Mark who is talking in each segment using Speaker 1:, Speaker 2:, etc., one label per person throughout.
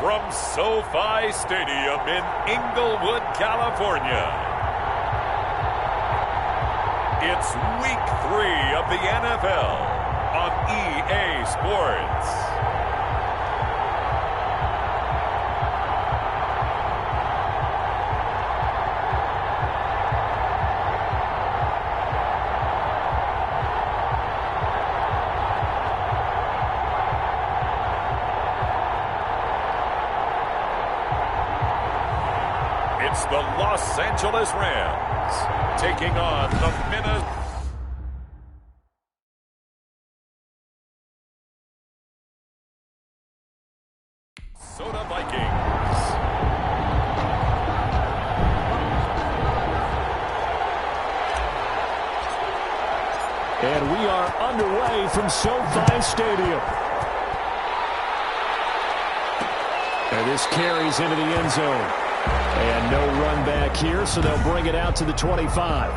Speaker 1: from SoFi Stadium in Inglewood, California. It's Week 3 of the NFL on EA Sports. It's the Los Angeles Rams taking on the Minnesota Vikings.
Speaker 2: And we are underway from SoFi Stadium. And this carries into the end zone. And no run back here, so they'll bring it out to the 25.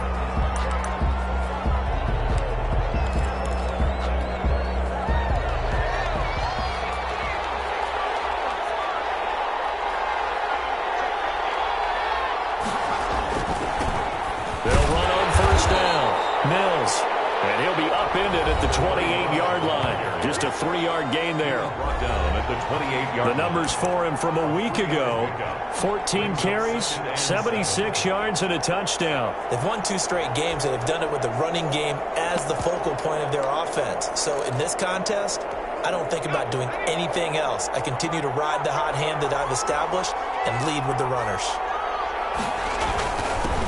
Speaker 2: They'll run on first down. Mills. And he'll be upended at the 28-yard line. Just a 3-yard gain there.
Speaker 1: Brought down at the 28-yard line.
Speaker 2: The numbers for him from a week ago: 14 carries, 76 yards, and a touchdown.
Speaker 3: They've won 2 straight games, and they've done it with the running game as the focal point of their offense. So in this contest, I don't think about doing anything else. I continue to ride the hot hand that I've established and lead with the runners.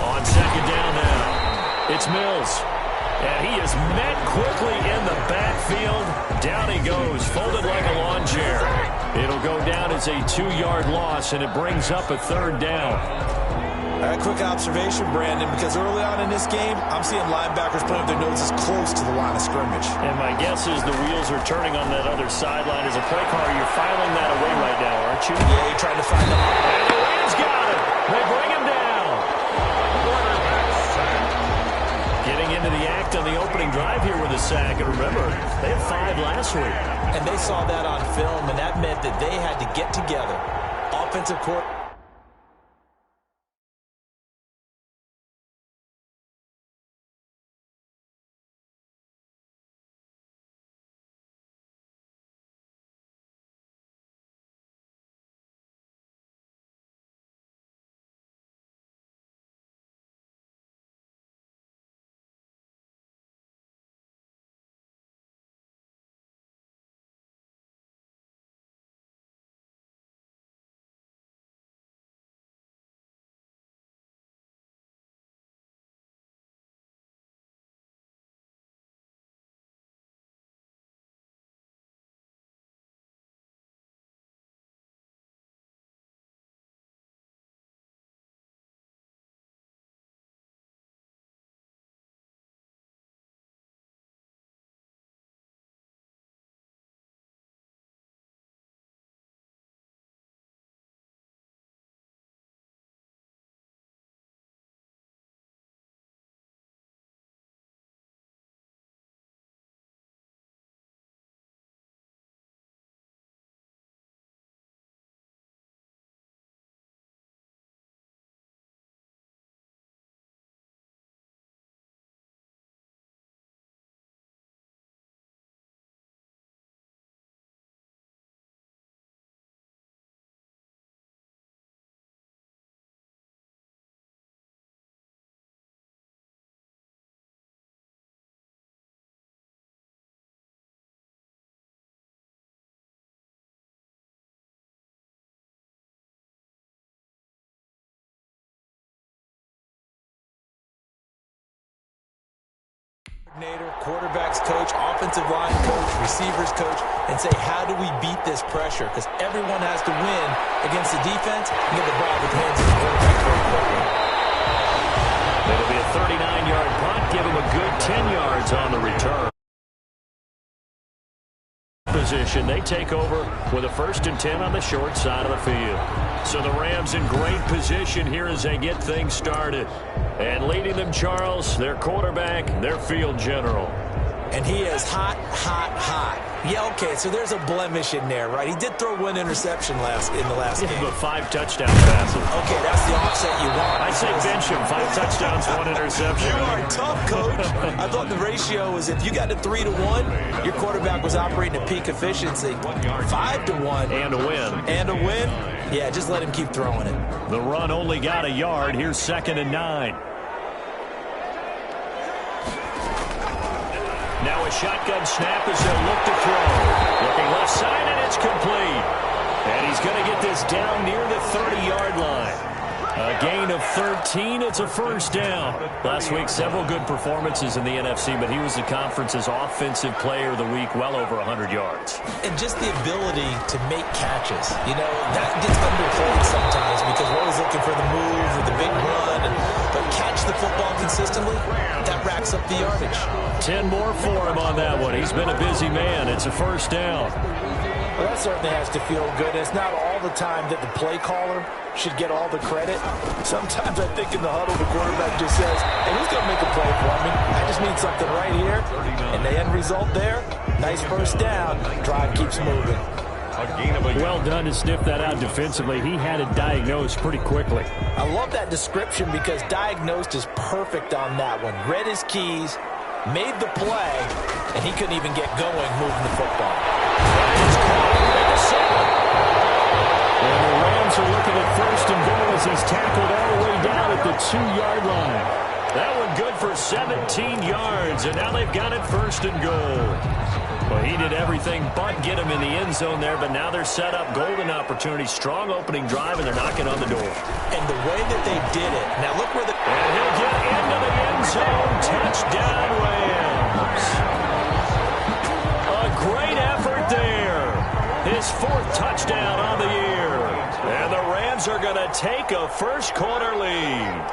Speaker 2: On second down now, it's Mills. And he is met quickly in the backfield. Down he goes, folded like a lawn chair. It'll go down as a 2-yard loss, and it brings up a 3rd down.
Speaker 3: A quick observation, Brandon, because early on in this game, I'm seeing linebackers putting their noses close to the line of scrimmage.
Speaker 2: And my guess is the wheels are turning on that other sideline. As a play caller, you're filing that away right now, aren't you?
Speaker 3: Yeah, you're trying to find them.
Speaker 2: And the Rams got him. They bring him down. Getting into the act on the opening drive here with a sack. And remember, they had 5 last week.
Speaker 3: And they saw that on film, and that meant that they had to get together. Offensive court. Quarterbacks coach, offensive line coach, receivers coach, and say, how do we beat this pressure? Because everyone has to win against the defense and get the ball with the hands of the quarterback very quickly.
Speaker 2: It'll be a 39-yard punt, give him a good 10 yards on the return. Position, they take over with a 1st and 10 on the short side of the field. So the Rams in great position here as they get things started. And leading them, Charles, their quarterback, their field general.
Speaker 3: And he is hot, hot, hot. Yeah, okay, so there's a blemish in there, right? He did throw one interception in the last game.
Speaker 2: But 5 touchdown passes.
Speaker 3: Okay, that's the offset you want.
Speaker 2: I say bench him. 5 touchdowns, 1 interception.
Speaker 3: You are tough, Coach. I thought the ratio was if you got to 3-1, your quarterback was operating at peak efficiency. 5-1.
Speaker 2: And a win.
Speaker 3: And a win? Yeah, just let him keep throwing it.
Speaker 2: The run only got a yard. Here's 2nd and 9. Now a shotgun snap as they'll look to throw. Looking left side, and it's complete. And he's going to get this down near the 30-yard line. A gain of 13. It's a first down. Last week, several good performances in the NFC, but he was the conference's offensive player of the week, well over 100 yards.
Speaker 3: And just the ability to make catches. You know, that gets underplayed sometimes because we're always looking for the move or the big run. But catch the football consistently, that racks up the yardage.
Speaker 2: 10 more for him on that one. He's been a busy man. It's a first down.
Speaker 4: Well, that certainly has to feel good. It's not all the time that the play caller should get all the credit. Sometimes I think in the huddle, the quarterback just says, hey, who's going to make a play for me? I just need something right here. And the end result there, nice first down. Drive keeps moving.
Speaker 2: Well done to sniff that out defensively. He had it diagnosed pretty quickly.
Speaker 4: I love that description because diagnosed is perfect on that one. Read his keys, made the play, and he couldn't even get going moving the football.
Speaker 2: And the Rams are looking at 1st and goal as he's tackled all the way down at the 2-yard line. That one good for 17 yards, and now they've got it 1st and goal. Well, he did everything but get him in the end zone there, but now they're set up. Golden opportunity, strong opening drive, and they're knocking on the door.
Speaker 3: And the way that they did it, now look where the...
Speaker 2: And he'll get into the end zone. Touchdown, Rams. A great effort there. His 4th touchdown on the year. And the Rams are going to take a first-quarter lead.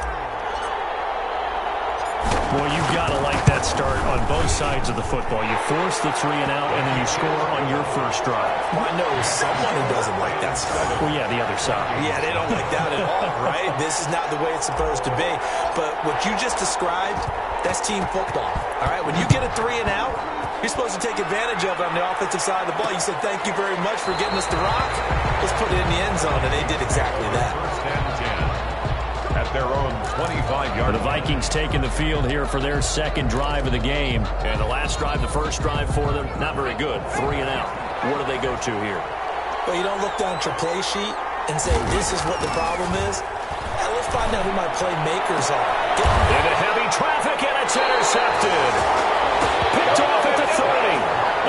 Speaker 2: Well, you've got to like that start on both sides of the football. You force the 3 and out, and then you score on your first drive.
Speaker 3: Well, I know someone who doesn't like that start.
Speaker 2: Well, yeah, the other side.
Speaker 3: Yeah, they don't like that at all, right? This is not the way it's supposed to be. But what you just described, that's team football, all right? When you get a 3 and out, you're supposed to take advantage of it on the offensive side of the ball. You said, thank you very much for getting us the rock. Let's put it in the end zone, and they did exactly that.
Speaker 1: At their own 25-yard.
Speaker 2: The Vikings taking the field here for their 2nd drive of the game. And the last drive, the first drive for them, not very good. 3 and out. What do they go to here?
Speaker 3: Well, you don't look down at your play sheet and say, this is what the problem is. Now, let's find out who my playmakers are.
Speaker 2: Into heavy traffic, and it's intercepted. Picked off at the 30.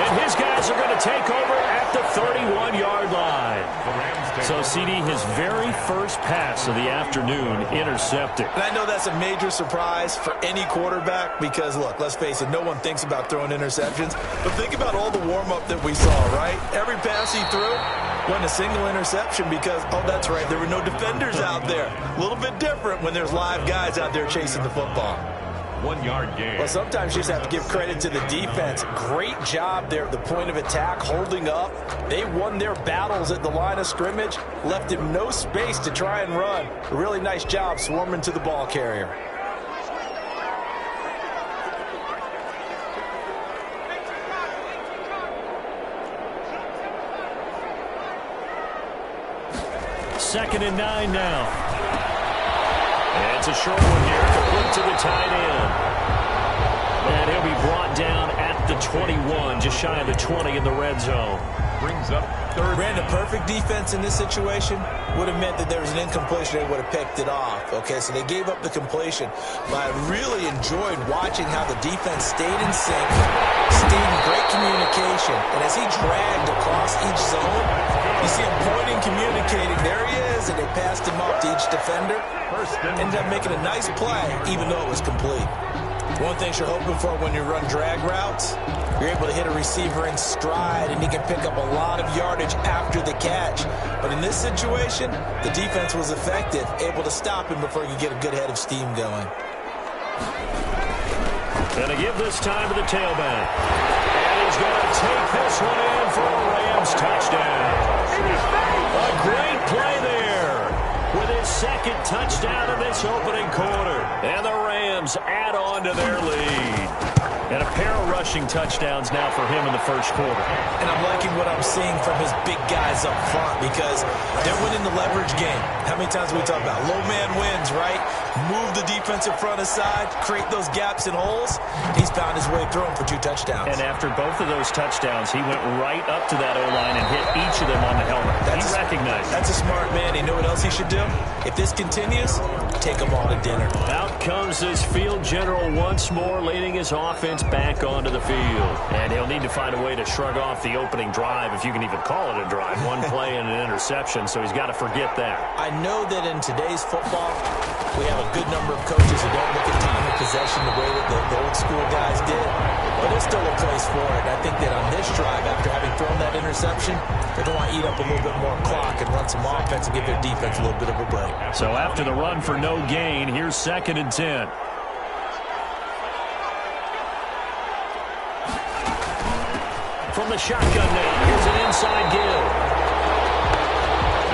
Speaker 2: And his guys are going to take over at the 31-yard line. So, CD, his very first pass of the afternoon intercepted.
Speaker 3: And I know that's a major surprise for any quarterback because, look, let's face it, no one thinks about throwing interceptions. But think about all the warm-up that we saw, right? Every pass he threw wasn't a single interception because, oh, that's right, there were no defenders out there. A little bit different when there's live guys out there chasing the football.
Speaker 1: 1-yard gain.
Speaker 4: Well, sometimes you just have to give credit to the defense. Great job there at the point of attack, holding up. They won their battles at the line of scrimmage, left him no space to try and run. A really nice job swarming to the ball carrier.
Speaker 2: Second and 9 now. And it's a short one here, complete to the tight end. And he'll be brought down at the 21, just shy of the 20 in the red zone.
Speaker 1: Brings up 3rd.
Speaker 3: Brandon, perfect defense in this situation would have meant that there was an incompletion. They would have picked it off. Okay, so they gave up the completion. But I really enjoyed watching how the defense stayed in sync, stayed in great communication. And as he dragged across each zone, you see him pointing, communicating. There he is, and they passed him off to each defender. Ended up making a nice play, even though it was complete. One thing you're hoping for when you run drag routes, you're able to hit a receiver in stride, and he can pick up a lot of yardage after the catch. But in this situation, the defense was effective, able to stop him before he could get a good head of steam going.
Speaker 2: Going to give this time to the tailback. And he's going to take this one in for a Rams touchdown. A great play there with his 2nd touchdown of this opening quarter. And the Rams add on to their lead. And a pair of rushing touchdowns now for him in the first quarter.
Speaker 3: And I'm liking what I'm seeing from his big guys up front because they're winning the leverage game. How many times do we talk about low man wins, right? Move the defensive front aside, create those gaps and holes. He's found his way through them for 2 touchdowns.
Speaker 2: And after both of those touchdowns, he went right up to that O-line and hit each of them on the helmet. He recognized.
Speaker 3: That's a smart man. You know what else he should do? If this continues, take them all to dinner.
Speaker 2: Out comes this field general once more, leading his offense back onto the field. And he'll need to find a way to shrug off the opening drive, if you can even call it a drive. One play and an interception, so he's got to forget that.
Speaker 3: I know that in today's football, we have a good number of coaches who don't look at time of possession the way that the old school guys did. But there's still a place for it. I think that on this drive, after having thrown that interception, they're going to want to eat up a little bit more clock and run some offense and give their defense a little bit of a break.
Speaker 2: So after the run for no gain, here's 2nd and 10. From the shotgun now, here's an inside give.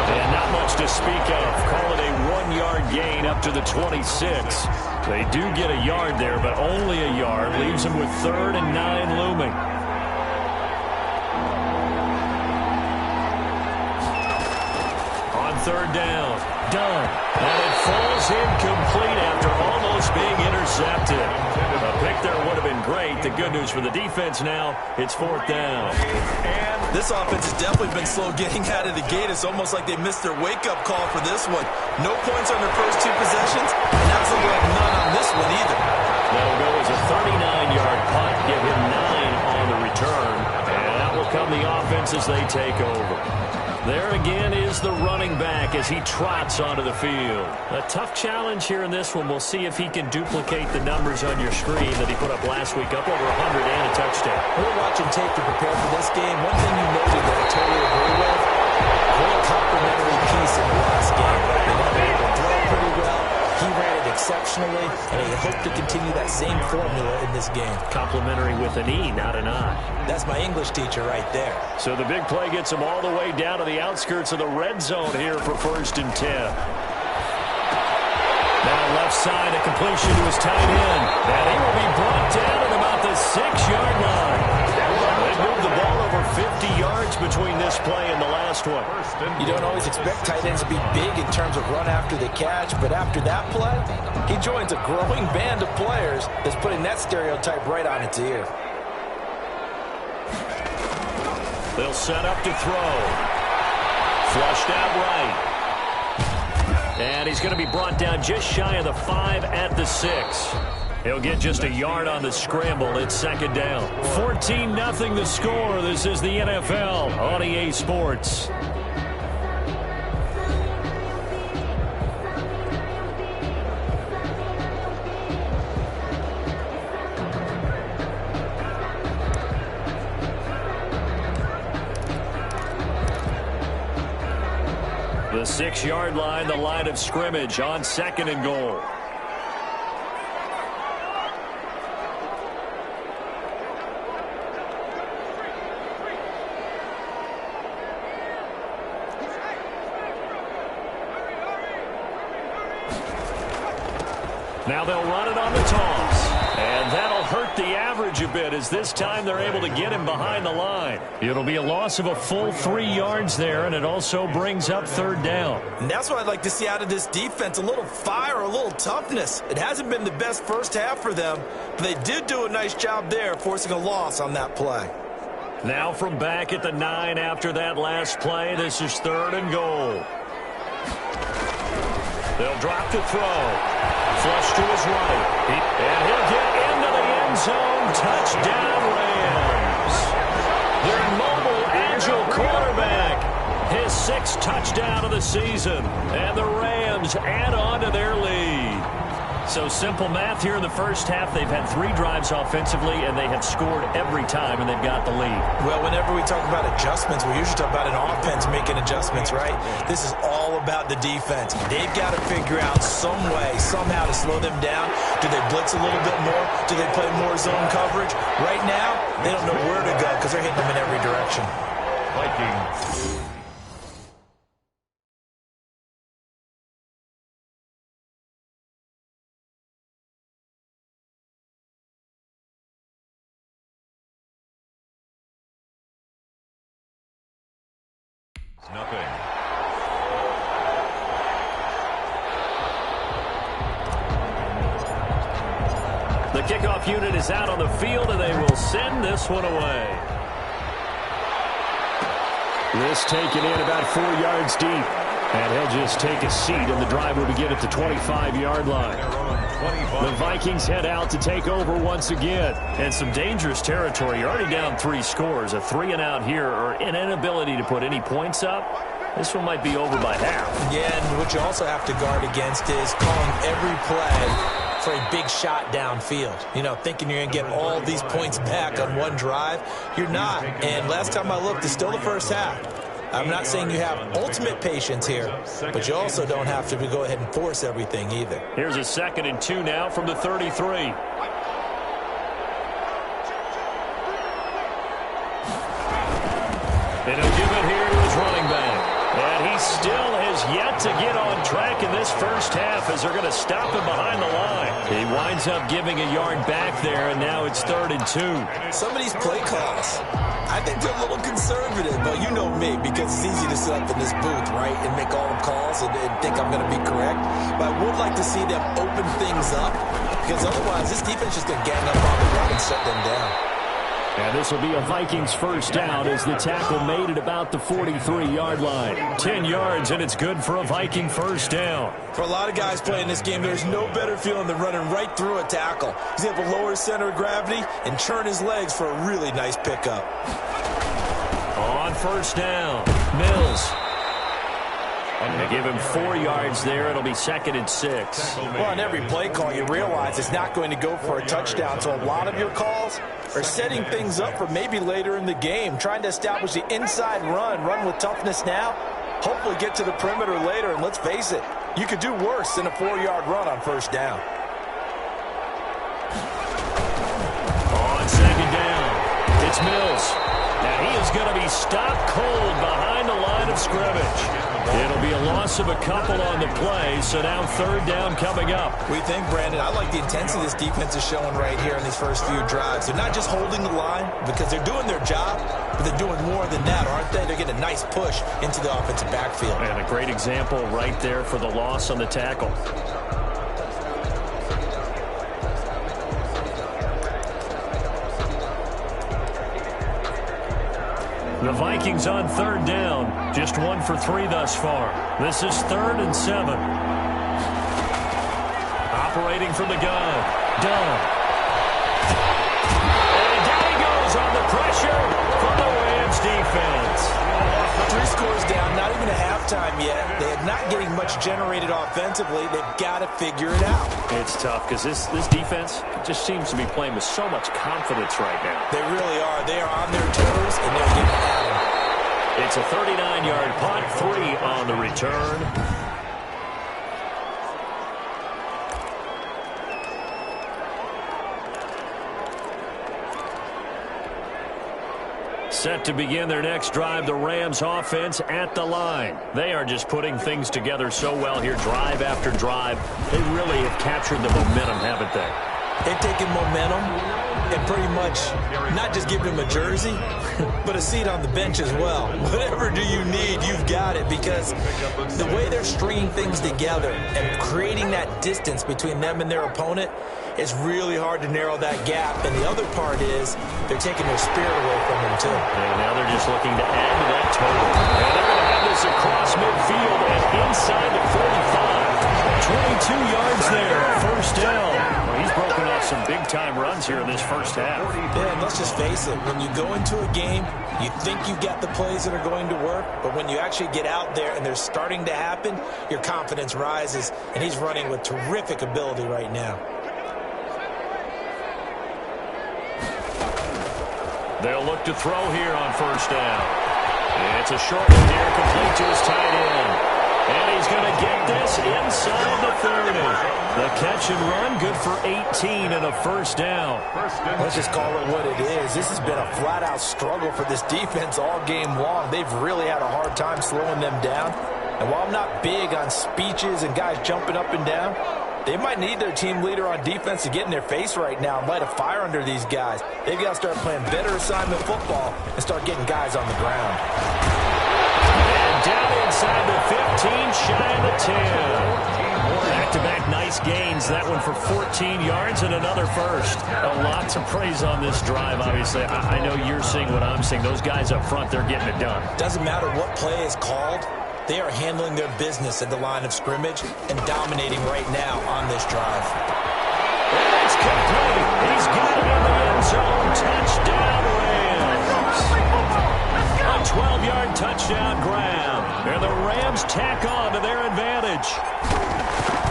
Speaker 2: And not much to speak of. Call it a 1-yard gain up to the 26. They do get a yard there, but only a yard. Leaves them with 3rd and 9 looming. On 3rd down, done. And it falls incomplete after almost being intercepted. A pick there would have been great. The good news for the defense now, it's 4th down.
Speaker 3: And this offense has definitely been slow getting out of the gate. It's almost like they missed their wake-up call for this one. No points on their first 2 possessions, and that's looking like none on this one either.
Speaker 2: That'll go as a 39-yard punt, give him 9 on the return. And out will come the offense as they take over. There again is the running back as he trots onto the field. A tough challenge here in this one. We'll see if he can duplicate the numbers on your screen that he put up last week, up over 100 and a touchdown.
Speaker 3: We're watching tape to prepare for this game. One thing you noted that I totally agree with, great complimentary piece in the last game. They got able to throw pretty well. He ran it exceptionally, and he hoped to continue that same formula in this game.
Speaker 2: Complimentary with an E, not an I.
Speaker 3: That's my English teacher right there.
Speaker 2: So the big play gets him all the way down to the outskirts of the red zone here for 1st and 10. Now left side, a completion to his tight end. And he will be brought down at about the 6-yard line. They moved the ball over 50 yards between this play and the last one.
Speaker 3: You don't always expect tight ends to be big in terms of run after the catch, but after that play, he joins a growing band of players that's putting that stereotype right on its ear.
Speaker 2: They'll set up to throw. Flushed out right. And he's going to be brought down just shy of the 5 at the 6. He'll get just a yard on the scramble. It's 2nd down. 14-0 the score. This is the NFL on EA Sports. The 6-yard line, the line of scrimmage on 2nd and goal. Now they'll run it on the toss. And that'll hurt the average a bit as this time they're able to get him behind the line. It'll be a loss of a full 3 yards there, and it also brings up 3rd down.
Speaker 3: And that's what I'd like to see out of this defense, a little fire, a little toughness. It hasn't been the best first half for them, but they did do a nice job there, forcing a loss on that play.
Speaker 2: Now from back at the 9 after that last play, this is 3rd and goal. They'll drop to throw. Flush to his right. And he'll get into the end zone. Touchdown, Rams. Their mobile, agile quarterback. His 6th touchdown of the season. And the Rams add on to their lead. So simple math here in the first half. They've had 3 drives offensively, and they have scored every time, and they've got the lead.
Speaker 3: Well, whenever we talk about adjustments, we usually talk about an offense making adjustments, right? This is all about the defense. They've got to figure out some way, somehow to slow them down. Do they blitz a little bit more? Do they play more zone coverage? Right now, they don't know where to go because they're hitting them in every direction.
Speaker 2: Vikings.
Speaker 1: Nothing.
Speaker 2: The kickoff unit is out on the field, and they will send this one away. This taken in about 4 yards deep. And he'll just take a seat, and the drive will begin at the 25-yard line. The Vikings head out to take over once again. And some dangerous territory. You're already down 3 scores. A 3-and-out here, or an inability to put any points up. This one might be over by half.
Speaker 3: Yeah, and what you also have to guard against is calling every play for a big shot downfield. You know, thinking you're going to get all these points back on one drive. You're not. And last time I looked, it's still the first half. I'm not saying you have ultimate patience here, but you also don't have to go ahead and force everything either.
Speaker 2: Here's a 2nd and 2 now from the 33. And he'll give it here to his running back. And he still has yet to get on track in this first half as they're going to stop him behind the line. He winds up giving a yard back there, and now it's 3rd and 2.
Speaker 3: Some of these play calls, I think they're a little conservative, but you know me, because it's easy to sit up in this booth, right, and make all the calls and think I'm going to be correct. But I would like to see them open things up, because otherwise this defense is going to gang up on the run and shut them down.
Speaker 2: And this will be a Vikings first down as the tackle made at about the 43-yard line. 10 yards, and it's good for a Viking first down.
Speaker 3: For a lot of guys playing this game, there's no better feeling than running right through a tackle. He's able to lower his center of gravity and churn his legs for a really nice pickup.
Speaker 2: On first down, Mills. And they give him 4 yards there. It'll be 2nd and 6.
Speaker 4: Well, on every play call, you realize it's not going to go for a touchdown. So a lot of your calls are setting things up for maybe later in the game, trying to establish the inside run with toughness now, hopefully get to the perimeter later. And let's face it, you could do worse than a 4-yard run on first down.
Speaker 2: On 2nd down, it's Mills. Now he is going to be stopped cold behind the line of scrimmage. It'll be a loss of a couple on the play, so now 3rd down coming up.
Speaker 3: We think, Brandon, I like the intensity this defense is showing right here in these first few drives. They're not just holding the line because they're doing their job, but they're doing more than that, aren't they? They're getting a nice push into the offensive backfield.
Speaker 2: And a great example right there for the loss on the tackle. The Vikings on 3rd down. Just 1 for 3 thus far. This is 3rd and 7. Operating from the gun. Dunn. And down he goes on the pressure from the Rams defense.
Speaker 3: 3 scores down, not even a halftime yet. They are not getting much generated offensively. They've got to figure it out.
Speaker 2: It's tough because this defense just seems to be playing with so much confidence right now.
Speaker 3: They really are. They are on their toes, and they're getting at them.
Speaker 2: It's a 39-yard punt, 3 on the return. Set to begin their next drive, the Rams offense at the line. They are just putting things together so well here, drive after drive. They really have captured the momentum, haven't they?
Speaker 3: They've taken momentum and pretty much not just given him a jersey, but a seat on the bench as well. Whatever do you need, you've got it, because the way they're stringing things together and creating that distance between them and their opponent, it's really hard to narrow that gap. And the other part is they're taking their spirit away from them, too.
Speaker 2: And now they're just looking to add to that total. And they're going to have this across midfield and inside the 45. 22 yards there, first down. Well, he's broken off some big-time runs here in this first half.
Speaker 3: Yeah, and let's just face it. When you go into a game, you think you've got the plays that are going to work, but when you actually get out there and they're starting to happen, your confidence rises, and he's running with terrific ability right now.
Speaker 2: They'll look to throw here on first down. It's a short one here, complete to his tight end. And he's going to get this inside the 30. The catch and run, good for 18 and a first down.
Speaker 4: Let's just call it what it is. This has been a flat-out struggle for this defense all game long. They've really had a hard time slowing them down. And while I'm not big on speeches and guys jumping up and down, they might need their team leader on defense to get in their face right now and light a fire under these guys. They've got to start playing better assignment football and start getting guys on the ground.
Speaker 2: And down inside the 15, shy of the 10. Back-to-back nice gains. That one for 14 yards and another first. A lot to praise on this drive, obviously. I know you're seeing what I'm seeing. Those guys up front, they're getting it done.
Speaker 3: Doesn't matter what play is called. They are handling their business at the line of scrimmage and dominating right now on this drive.
Speaker 2: And it's complete. He's got it in the end zone. Touchdown, Rams. A 12-yard touchdown grab. And the Rams tack on to their advantage.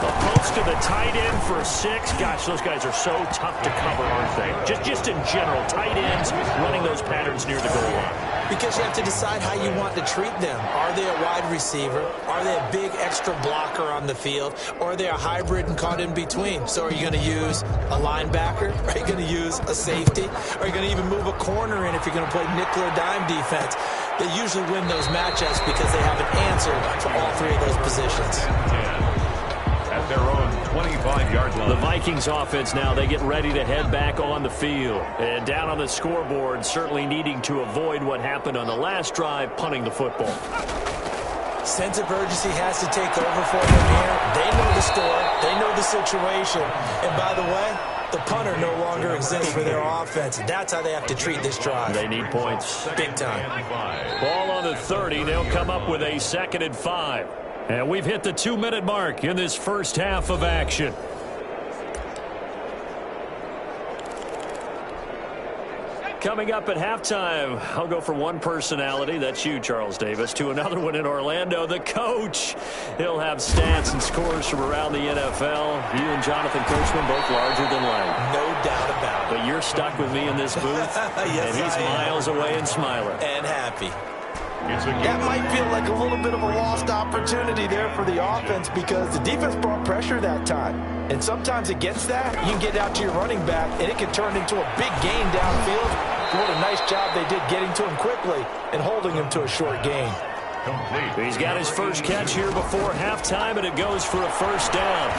Speaker 2: A post to the tight end for 6. Gosh, those guys are so tough to cover, aren't they? Just in general, tight ends running those patterns near the goal line.
Speaker 3: Because you have to decide how you want to treat them. Are they a wide receiver? Are they a big extra blocker on the field? Or are they a hybrid and caught in between? So are you going to use a linebacker? Are you going to use a safety? Are you going to even move a corner in if you're going to play nickel or dime defense? They usually win those matchups because they have an answer for all 3 of those positions.
Speaker 1: At their own 25-yard line.
Speaker 2: The Vikings offense now, they get ready to head back on the field. And down on the scoreboard, certainly needing to avoid what happened on the last drive, punting the football.
Speaker 3: Sense of urgency has to take over for them here. They know the score. They know the situation. And by the way, the punter no longer exists for their offense. That's how they have to treat this drive.
Speaker 2: They need points.
Speaker 3: Big time.
Speaker 2: Ball on the 30. They'll come up with a 2nd and 5. And we've hit the 2-minute mark in this first half of action. Coming up at halftime, I'll go from one personality, that's you, Charles Davis, to another one in Orlando, the coach. He'll have stats and scores from around the NFL. You and Jonathan Coachman, both larger than life.
Speaker 3: No doubt about it.
Speaker 2: But you're stuck with me in this booth,
Speaker 3: yes,
Speaker 2: and he's miles away and smiling.
Speaker 3: And happy.
Speaker 4: That might feel like a little bit of a lost opportunity there for the offense because the defense brought pressure that time. And sometimes against that, you can get out to your running back, and it can turn into a big gain downfield. What a nice job they did getting to him quickly and holding him to a short gain.
Speaker 1: Complete.
Speaker 2: He's got his first catch here before halftime, and it goes for a first down.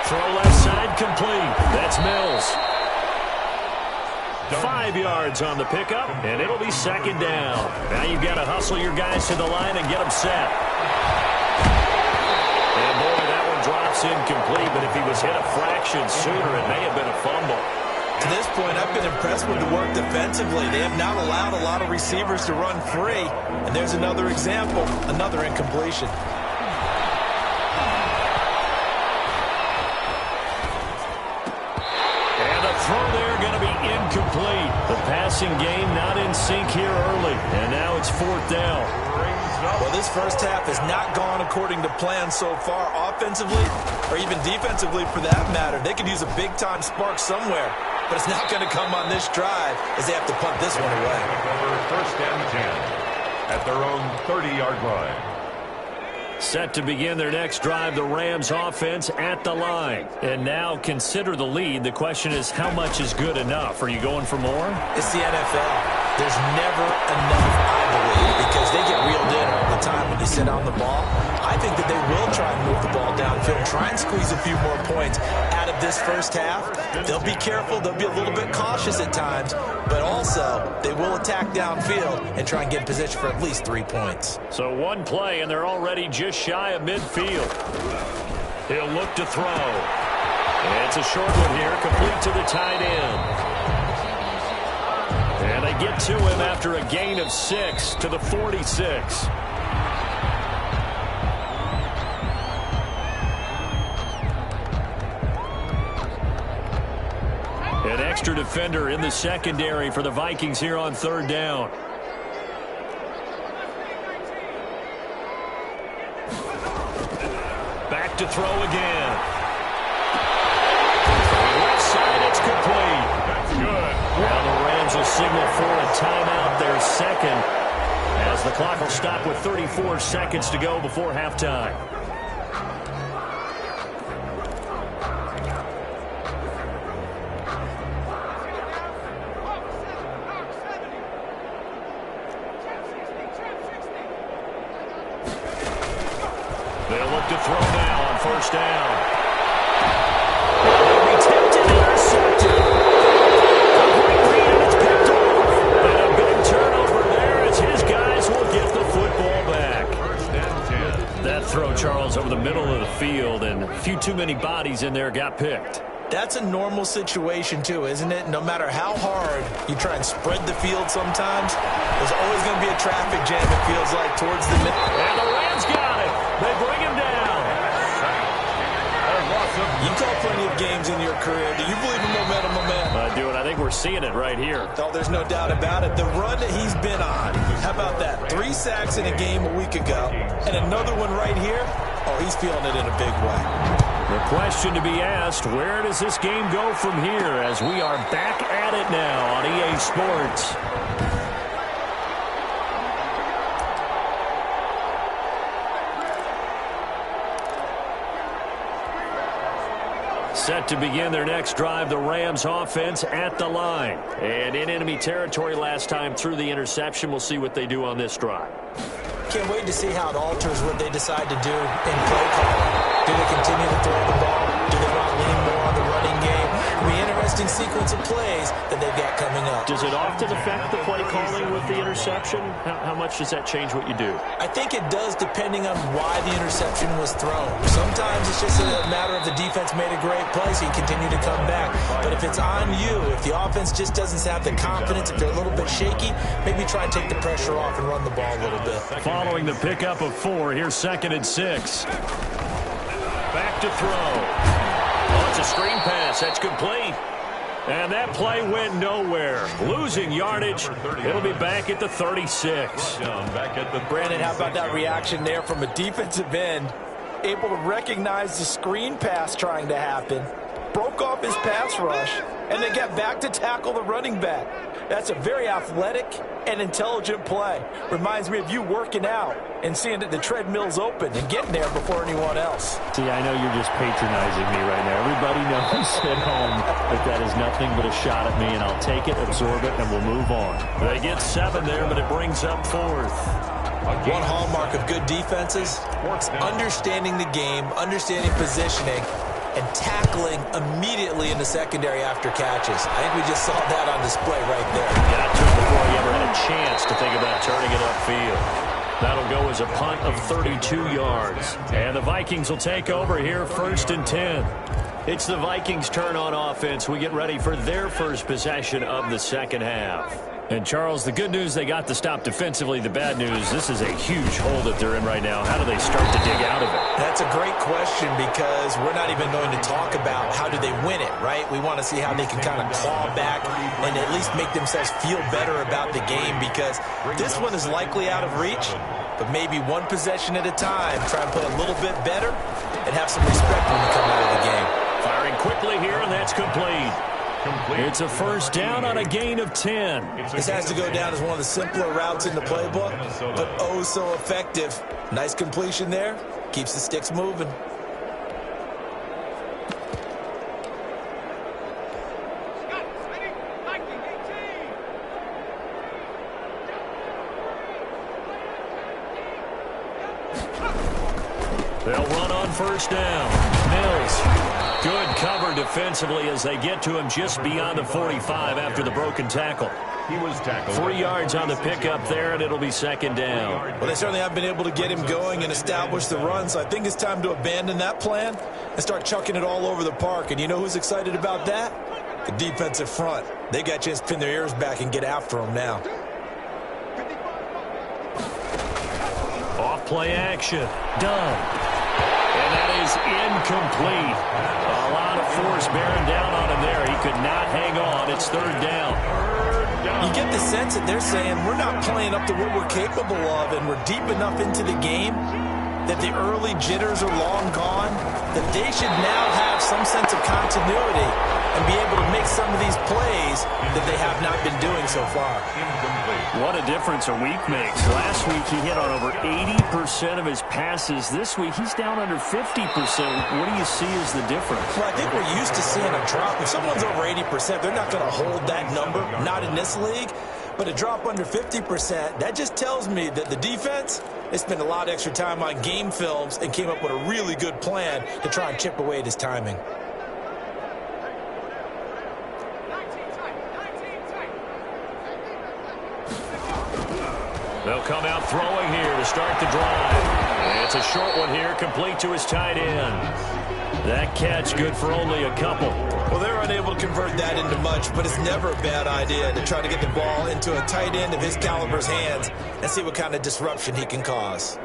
Speaker 2: Throw left side complete. That's Mills. 5 yards on the pickup, and it'll be 2nd down. Now you've got to hustle your guys to the line and get them set. And boy, that one drops incomplete, but if he was hit a fraction sooner, it may have been a fumble.
Speaker 3: To this point, I've been impressed with the work defensively. They have not allowed a lot of receivers to run free. And there's another example, another incompletion.
Speaker 2: And the throw there going to be incomplete. The passing game not in sync here early. And now it's 4th down.
Speaker 3: Well, this first half has not gone according to plan so far offensively or even defensively for that matter. They could use a big-time spark somewhere, but it's not going to come on this drive as they have to punt this one away.
Speaker 1: First and 10 at their own 30-yard line.
Speaker 2: Set to begin their next drive, the Rams offense at the line. And now consider the lead. The question is, how much is good enough? Are you going for more?
Speaker 3: It's the NFL. There's never enough, I believe, because they get reeled in all the time when you sit on the ball. I think that they will try and move the ball downfield, try and squeeze a few more points out of this first half. They'll be careful. They'll be a little bit cautious at times, but also they will attack downfield and try and get in position for at least 3 points.
Speaker 2: So one play, and they're already just shy of midfield. He'll look to throw. And it's a short one here, complete to the tight end. And they get to him after a gain of 6 to the 46. An extra defender in the secondary for the Vikings here on 3rd down. Back to throw again. Left side, it's complete.
Speaker 1: That's good.
Speaker 2: Now the Rams will signal for a timeout, their 2nd, as the clock will stop with 34 seconds to go before halftime. They'll look to throw now on 1st down. They'll be tempted and intercepted. Complete read, and it's picked off. And a big turnover there as his guys will get the football back. field, and a few too many bodies in there got picked.
Speaker 3: That's a normal situation, too, isn't it? No matter how hard you try and spread the field sometimes, there's always going to be a traffic jam, it feels like, towards the middle.
Speaker 2: And the Rams got it. They bring him down.
Speaker 3: You call plenty of games in your career. Do you believe in momentum, my man?
Speaker 2: I do, and I think we're seeing it right here.
Speaker 3: Oh, there's no doubt about it. The run that he's been on, how about that? 3 sacks in a game a week ago, and another one right here. Oh, he's feeling it in a big way.
Speaker 2: The question to be asked, where does this game go from here as we are back at it now on EA Sports? Set to begin their next drive, the Rams offense at the line. And in enemy territory last time through the interception. We'll see what they do on this drive.
Speaker 3: Can't wait to see how it alters what they decide to do in play calling. Do they continue to throw the ball? Do they want to lean more on the running game? It'll be an interesting sequence of plays that they've got coming up.
Speaker 2: Does it often affect the play calling with the interception? How much does that change what you do?
Speaker 3: I think it does depending on why the interception was thrown. Sometimes it's just a matter of the defense made a great play, so you continue to come back. But if it's on you, if the offense just doesn't have the confidence, if they're a little bit shaky, maybe try and take the pressure off and run the ball a little bit.
Speaker 2: Following the pickup of 4, here's 2nd and 6. Back to throw. Oh, it's a screen pass. That's complete. And that play went nowhere. Losing yardage. It'll be back at the 36.
Speaker 4: Brandon, how about that reaction there from a defensive end? Able to recognize the screen pass trying to happen. Broke off his pass rush, and then got back to tackle the running back. That's a very athletic and intelligent play. Reminds me of you working out and seeing that the treadmill's open and getting there before anyone else.
Speaker 2: See, I know you're just patronizing me right now. Everybody knows at home that that is nothing but a shot at me, and I'll take it, absorb it, and we'll move on. They get 7 there, but it brings up 4th.
Speaker 3: One hallmark of good defenses is understanding the game, understanding positioning, and tackling immediately in the secondary after catches. I think we just saw that on display right there.
Speaker 2: Got to it before he ever had a chance to think about turning it upfield. That'll go as a punt of 32 yards. And the Vikings will take over here, 1st and 10. It's the Vikings' turn on offense. We get ready for their first possession of the second half. And, Charles, the good news, they got the stop defensively. The bad news, this is a huge hole that they're in right now. How do they start to dig out of it?
Speaker 3: That's a great question because we're not even going to talk about how do they win it, right? We want to see how they can kind of claw back and at least make themselves feel better about the game because this one is likely out of reach, but maybe one possession at a time. Try and play a little bit better and have some respect when you come out of the game.
Speaker 2: Firing quickly here, and that's complete. It's a 1st down on a gain of 10.
Speaker 3: This has to go down as one of the simpler routes in the playbook, but oh so effective. Nice completion there. Keeps the sticks moving.
Speaker 2: They'll run on 1st down. Mills. Good cover defensively as they get to him just beyond the 45 after the broken tackle.
Speaker 1: He was tackled.
Speaker 2: 3 yards on the pickup there, and it'll be 2nd down.
Speaker 3: Well, they certainly have been able to get him going and establish the run, so I think it's time to abandon that plan and start chucking it all over the park. And you know who's excited about that? The defensive front. They got a chance to pin their ears back and get after him now.
Speaker 2: Off play action. Done. And that is incomplete. A lot of force bearing down on him there. He could not hang on. It's 3rd down.
Speaker 3: You get the sense that they're saying we're not playing up to what we're capable of, and we're deep enough into the game that the early jitters are long gone, that they should now have some sense of continuity and be able to make some of these plays that they have not been doing so far.
Speaker 2: What a difference a week makes. Last week he hit on over 80% of his passes. This week he's down under 50%. What do you see as the difference?
Speaker 3: Well, I think we're used to seeing a drop. If someone's over 80%, they're not going to hold that number, not in this league. But a drop under 50%, that just tells me that the defense, they spent a lot of extra time on game films and came up with a really good plan to try and chip away at his timing.
Speaker 2: They'll come out throwing here to start the drive. It's a short one here, complete to his tight end. That catch good for only a couple.
Speaker 3: Well, they're unable to convert that into much, but it's never a bad idea to try to get the ball into a tight end of his caliber's hands and see what kind of disruption he can cause.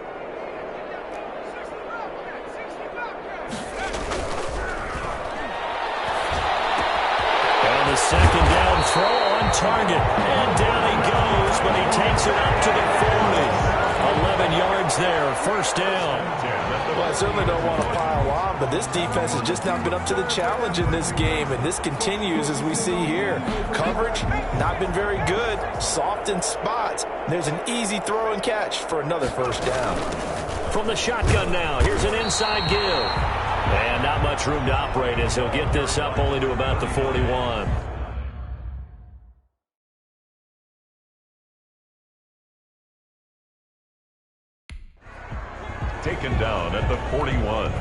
Speaker 2: And the second down throw on target. And down he goes, but he takes it up to the 40. 11 yards there, first down.
Speaker 4: Well, I certainly don't want to pile on, but this defense has just not been up to the challenge in this game, and this continues as we see here. Coverage, not been very good, soft in spots. There's an easy throw and catch for another first down.
Speaker 2: From the shotgun now, here's an inside give. And not much room to operate as he'll get this up only to about the 41.
Speaker 1: Taken down at the 41.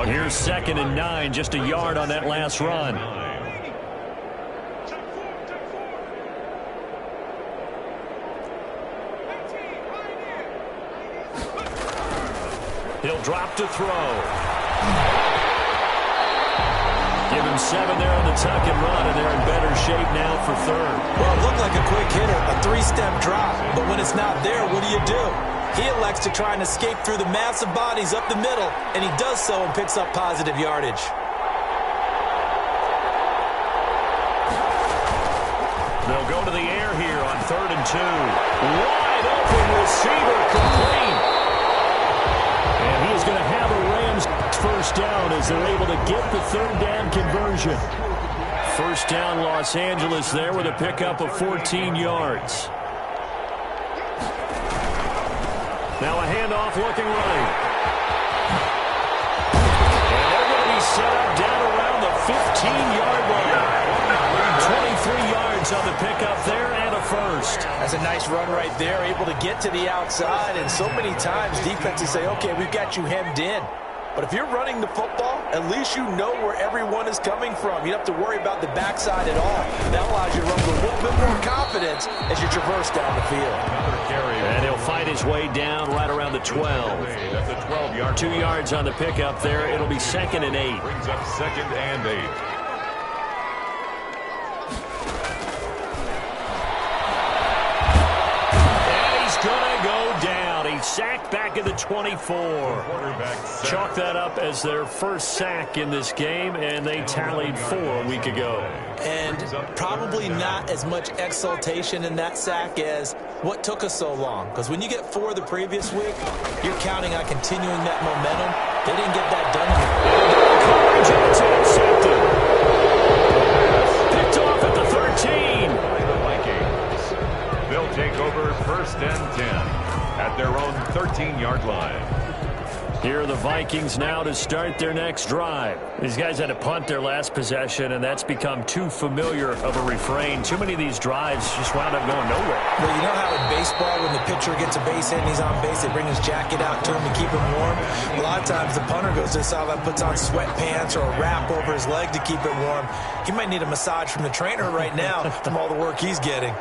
Speaker 2: Here's 2nd and 9, just a yard on that last run. He'll drop to throw. Give him 7 there on the tuck and run, and they're in better shape now for 3rd.
Speaker 3: Well, it looked like a quick hitter, a 3-step drop, but when it's not there, what do? He elects to try and escape through the massive bodies up the middle, and he does so and picks up positive yardage.
Speaker 2: They'll go to the air here on 3rd and 2. Wide open receiver complete. And he is going to have a Rams first down as they're able to get the 3rd down conversion. First down Los Angeles there with a pickup of 14 yards. Now a handoff looking right. And they're going to be set up down around the 15-yard line. 23 yards on the pickup there and a first.
Speaker 4: That's a nice run right there, able to get to the outside. And so many times defenses say, okay, we've got you hemmed in. But if you're running the football, at least you know where everyone is coming from. You don't have to worry about the backside at all. That allows you to run with a little bit more confidence as you traverse down the field.
Speaker 2: And he'll fight his way down right around the 12.
Speaker 1: That's a 12-yard.
Speaker 2: 2 yards on the pickup there. It'll be 2nd and 8.
Speaker 1: Brings up 2nd and 8.
Speaker 2: Gonna go down. He's sacked back at the 24. Chalk that up as their first sack in this game, and they tallied 4 a week ago.
Speaker 3: And probably not as much exultation in that sack as what took us so long. Because when you get 4 the previous week, you're counting on continuing that momentum. They didn't get that done here.
Speaker 2: Picked off at the 13.
Speaker 1: They'll take over 1st and 10 at their own 13-yard line.
Speaker 2: Here are the Vikings now to start their next drive. These guys had to punt their last possession, and that's become too familiar of a refrain. Too many of these drives just wound up going nowhere.
Speaker 3: Well, you know how in baseball, when the pitcher gets a base hit and he's on base, they bring his jacket out to him to keep him warm? A lot of times the punter goes to the sideline, puts on sweatpants or a wrap over his leg to keep it warm. He might need a massage from the trainer right now from all the work he's getting.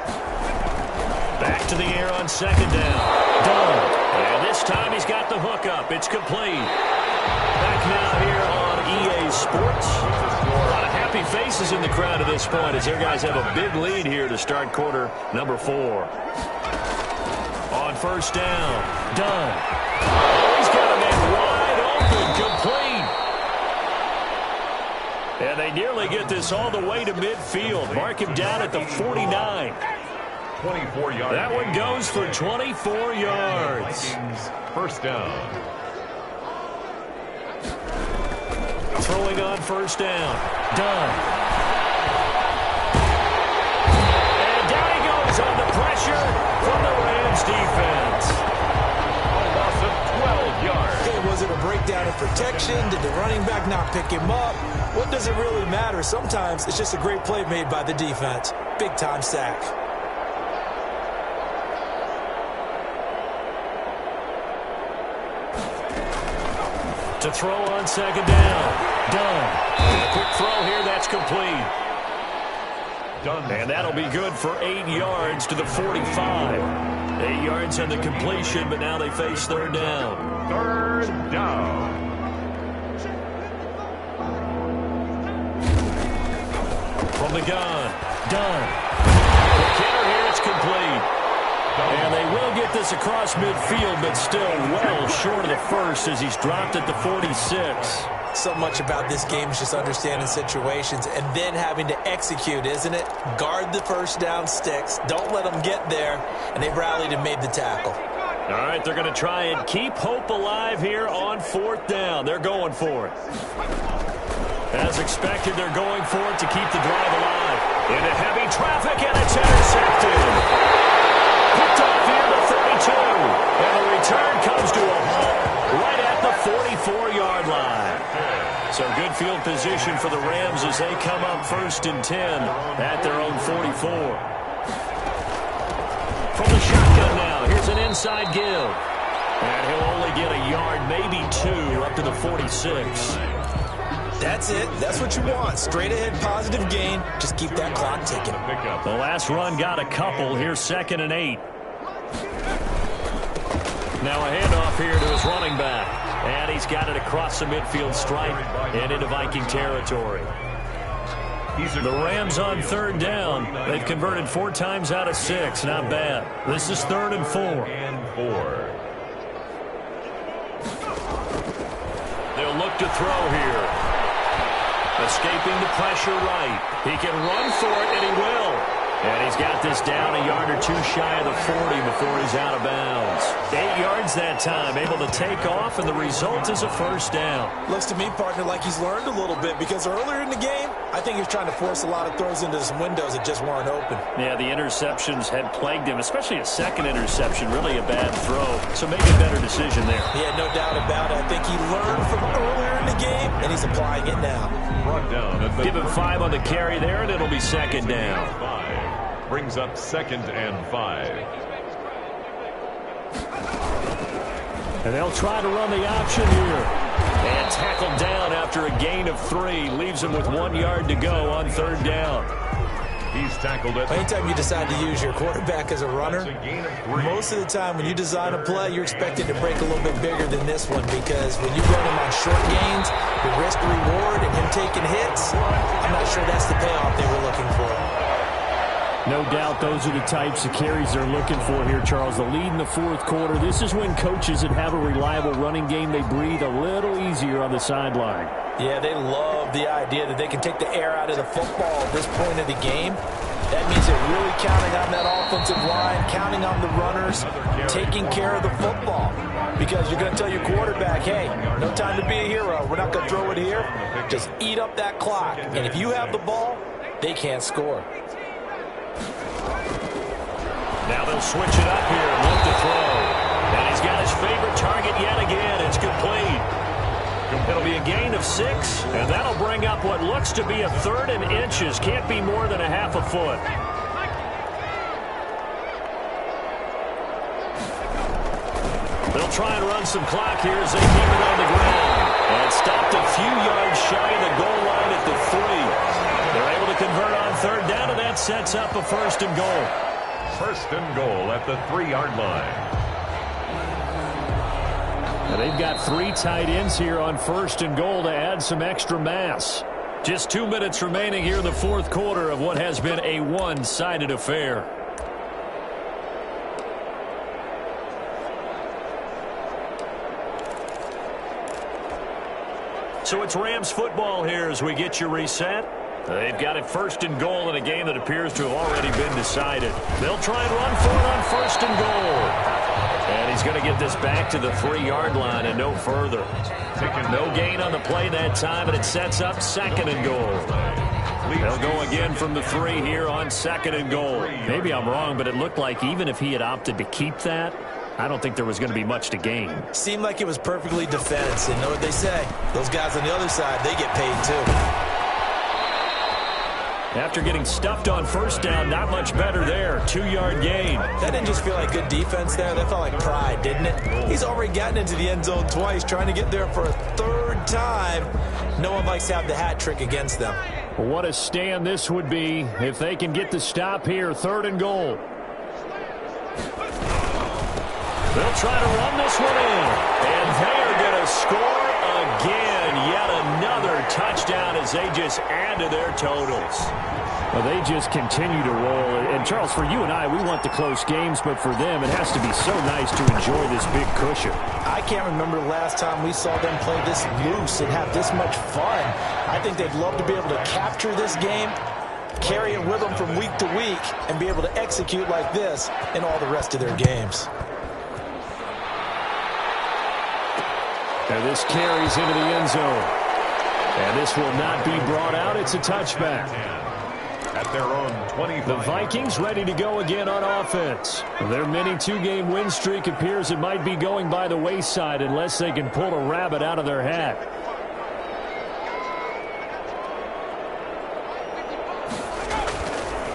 Speaker 2: Back to the air on 2nd down. Done. And this time he's got the hook up. It's complete. Back now here on EA Sports. A lot of happy faces in the crowd at this point as their guys have a big lead here to start quarter number 4. On 1st down. Done. Oh, he's got a man wide open. Complete. And they nearly get this all the way to midfield. Mark him down at the 49.
Speaker 1: 24 yards.
Speaker 2: That one goes for 24 yards.
Speaker 1: First down.
Speaker 2: Throwing on 1st down. Done. And down he goes on the pressure from the Rams defense.
Speaker 1: A loss of 12 yards.
Speaker 3: Okay, was it a breakdown in protection? Did the running back not pick him up? What does it really matter? Sometimes it's just a great play made by the defense. Big-time sack.
Speaker 2: To throw on 2nd down. Done. And a quick throw here, that's complete.
Speaker 1: Done.
Speaker 2: And that'll be good for 8 yards to the 45. 8 yards on the completion, but now they face third down.
Speaker 1: Third down.
Speaker 2: From the gun. Done. The kicker here, it's complete. And they will get this across midfield, but still well short of the first as he's dropped at the 46.
Speaker 3: So much about this game is just understanding situations and then having to execute, isn't it? Guard the first down sticks. Don't let them get there. And they rallied and made the tackle.
Speaker 2: All right, they're going to try and keep hope alive here on fourth down. They're going for it. As expected, they're going for it to keep the drive alive. Into heavy traffic, and it's intercepted. Picked off here to 32. And the return comes to a halt right at the 44-yard line. So good field position for the Rams as they come up 1st and 10 at their own 44. From the shotgun now, here's an inside give. And he'll only get a yard, maybe 2, up to the 46.
Speaker 3: That's it. That's what you want. Straight ahead, positive gain. Just keep that clock ticking.
Speaker 2: The last run got a couple. Here's 2nd and 8. Now a handoff here to his running back. And he's got it across the midfield stripe and into Viking territory. The Rams on third down. They've converted 4 times out of 6. Not bad. This is 3rd and 4. They'll look to throw here. Escaping the pressure right. He can run for it, and he will. And he's got this down a yard or 2 shy of the 40 before he's out of bounds. 8 yards that time, able to take off, and the result is a first down.
Speaker 3: Looks to me, partner, like he's learned a little bit because earlier in the game, I think he was trying to force a lot of throws into some windows that just weren't open.
Speaker 2: Yeah, the interceptions had plagued him, especially a second interception, really a bad throw. So make a better decision there.
Speaker 3: Yeah, no doubt about it. I think he learned from earlier in the game, and he's applying it now.
Speaker 2: Give him 5 on the carry there, and it'll be 2nd down.
Speaker 1: 5 brings up 2nd and 5.
Speaker 2: And they'll try to run the option here. And tackled down after a gain of 3. Leaves him with 1 yard to go on 3rd down.
Speaker 1: He's tackled it.
Speaker 3: Anytime you decide to use your quarterback as a runner, most of the time when you design a play, you're expected to break a little bit bigger than this one because when you run him on short gains, the risk reward and him taking hits, I'm not sure that's the payoff they were looking for.
Speaker 2: No doubt those are the types of carries they're looking for here, Charles. The lead in the 4th quarter. This is when coaches that have a reliable running game, they breathe a little easier on the sideline.
Speaker 3: Yeah, they love the idea that they can take the air out of the football at this point of the game. That means they're really counting on that offensive line, counting on the runners, taking care of the football. Because you're going to tell your quarterback, hey, no time to be a hero. We're not going to throw it here. Just eat up that clock. And if you have the ball, they can't score.
Speaker 2: Now they'll switch it up here and look to throw. And he's got his favorite target yet again. It's complete. It'll be a gain of 6, and that'll bring up what looks to be a 3rd and inches. Can't be more than a half a foot. They'll try and run some clock here as they keep it on the ground. And stopped a few yards shy of the goal line at the 3. They're able to convert on 3rd down, and that sets up a 1st and goal.
Speaker 1: 1st and goal at the 3-yard line.
Speaker 2: And they've got 3 tight ends here on 1st and goal to add some extra mass. Just 2 minutes remaining here in the 4th quarter of what has been a one-sided affair. So it's Rams football here as we get you reset. They've got it 1st and goal in a game that appears to have already been decided. They'll try and run for it on 1st and goal. And he's going to get this back to the 3-yard line and no further. No gain on the play that time, and it sets up 2nd and goal. They'll go again from the 3 here on 2nd and goal. Maybe I'm wrong, but it looked like even if he had opted to keep that, I don't think there was going to be much to gain.
Speaker 3: Seemed like it was perfectly defense. And know what they say? Those guys on the other side, they get paid too.
Speaker 2: After getting stuffed on 1st down, not much better there. 2-yard gain.
Speaker 3: That didn't just feel like good defense there. That felt like pride, didn't it? He's already gotten into the end zone twice, trying to get there for a 3rd time. No one likes to have the hat trick against them.
Speaker 2: What a stand this would be if they can get the stop here. 3rd and goal. They'll try to run this one in. And they are going to score again. Yet another touchdown as they just add to their totals.
Speaker 5: Well, they just continue to roll. And, Charles, for you and I, we want the close games, but for them, it has to be so nice to enjoy this big cushion.
Speaker 4: I can't remember the last time we saw them play this loose and have this much fun. I think they'd love to be able to capture this game, carry it with them from week to week, and be able to execute like this in all the rest of their games.
Speaker 5: And this carries into the end zone. And this will not be brought out. It's a touchback.
Speaker 1: At their own 25.
Speaker 5: The Vikings ready to go again on offense. Their mini two-game win streak appears it might be going by the wayside unless they can pull a rabbit out of their hat.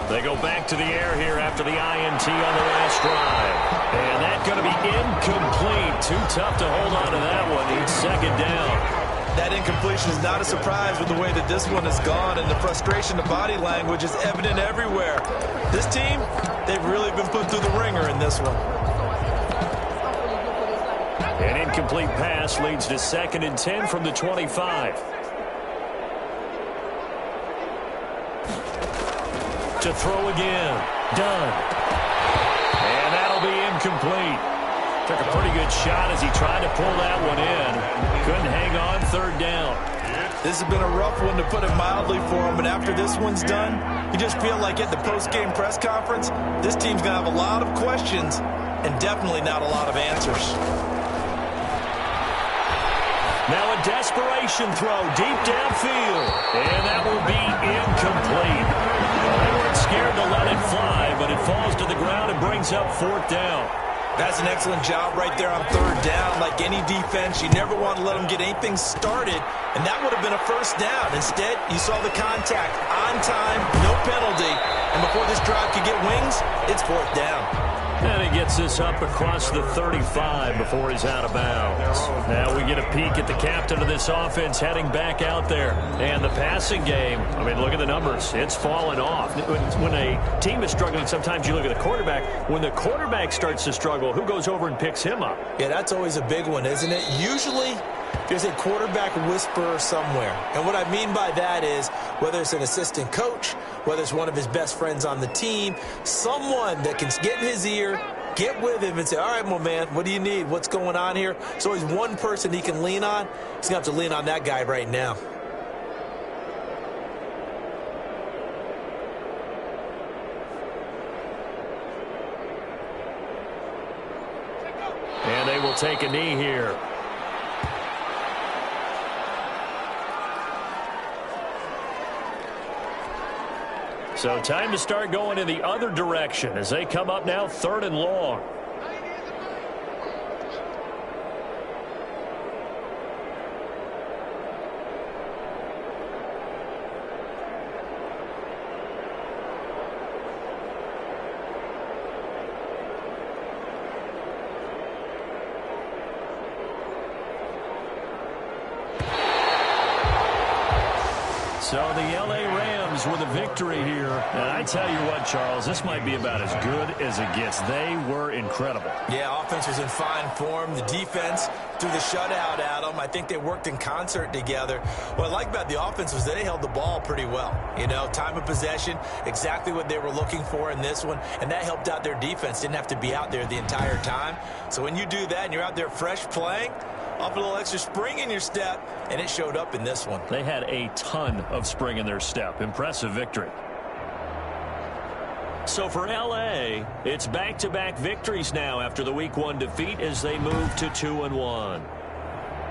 Speaker 2: They go back to the air here after the INT on the last drive. And that's going to be incomplete. Too tough to hold on to that one. It's second down.
Speaker 3: That incompletion is not a surprise with the way that this one has gone, and the frustration, the body language is evident everywhere. This team, they've really been put through the ringer in this one.
Speaker 2: An incomplete pass leads to 2nd and 10 from the 25. To throw again. Done. And that'll be incomplete. Took a pretty good shot as he tried to pull that one in. Couldn't hang on, 3rd down.
Speaker 3: This has been a rough one, to put it mildly, for him. And after this one's done, you just feel like at the post-game press conference, this team's going to have a lot of questions and definitely not a lot of answers.
Speaker 2: Now a desperation throw deep downfield. And that will be incomplete. They weren't scared to let it fly, but it falls to the ground and brings up 4th down.
Speaker 3: That's an excellent job right there on 3rd down. Like any defense, you never want to let them get anything started, and that would have been a 1st down. Instead, you saw the contact on time, no penalty, and before this drive could get wings, it's 4th down.
Speaker 2: And he gets this up across the 35 before he's out of bounds. Now we get a peek at the captain of this offense heading back out there. And the passing game, I mean, look at the numbers. It's fallen off. When a team is struggling, sometimes you look at the quarterback. When the quarterback starts to struggle, who goes over and picks him up?
Speaker 3: Yeah, that's always a big one, isn't it? Usually, there's a quarterback whisperer somewhere. And what I mean by that is, whether it's an assistant coach, whether it's one of his best friends on the team, someone that can get in his ear, get with him and say, all right, my man, what do you need? What's going on here? So he's one person he can lean on. He's going to have to lean on that guy right now.
Speaker 2: And they will take a knee here. So time to start going in the other direction as they come up now 3rd and long. So the L.A. Rams with a victory here. And I tell you what, Charles, this might be about as good as it gets. They were incredible.
Speaker 3: Yeah, offense was in fine form. The defense threw the shutout at them. I think they worked in concert together. What I like about the offense was they held the ball pretty well. You know, time of possession, exactly what they were looking for in this one. And that helped out their defense. Didn't have to be out there the entire time. So when you do that and you're out there fresh playing, off a little extra spring in your step, and it showed up in this one.
Speaker 2: They had a ton of spring in their step. Impressive victory. So for L.A., it's back-to-back victories now after the Week 1 defeat as they move to 2-1.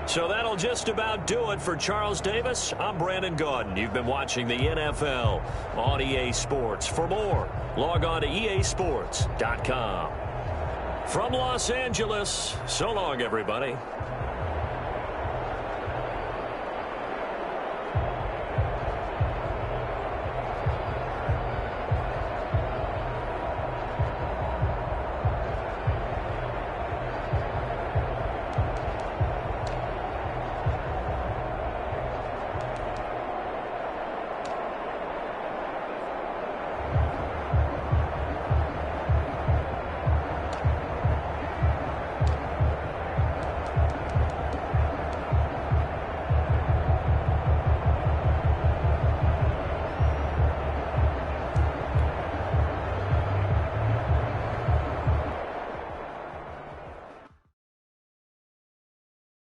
Speaker 2: So that'll just about do it for Charles Davis. I'm Brandon Gaudin. You've been watching the NFL on EA Sports. For more, log on to easports.com. From Los Angeles, so long, everybody.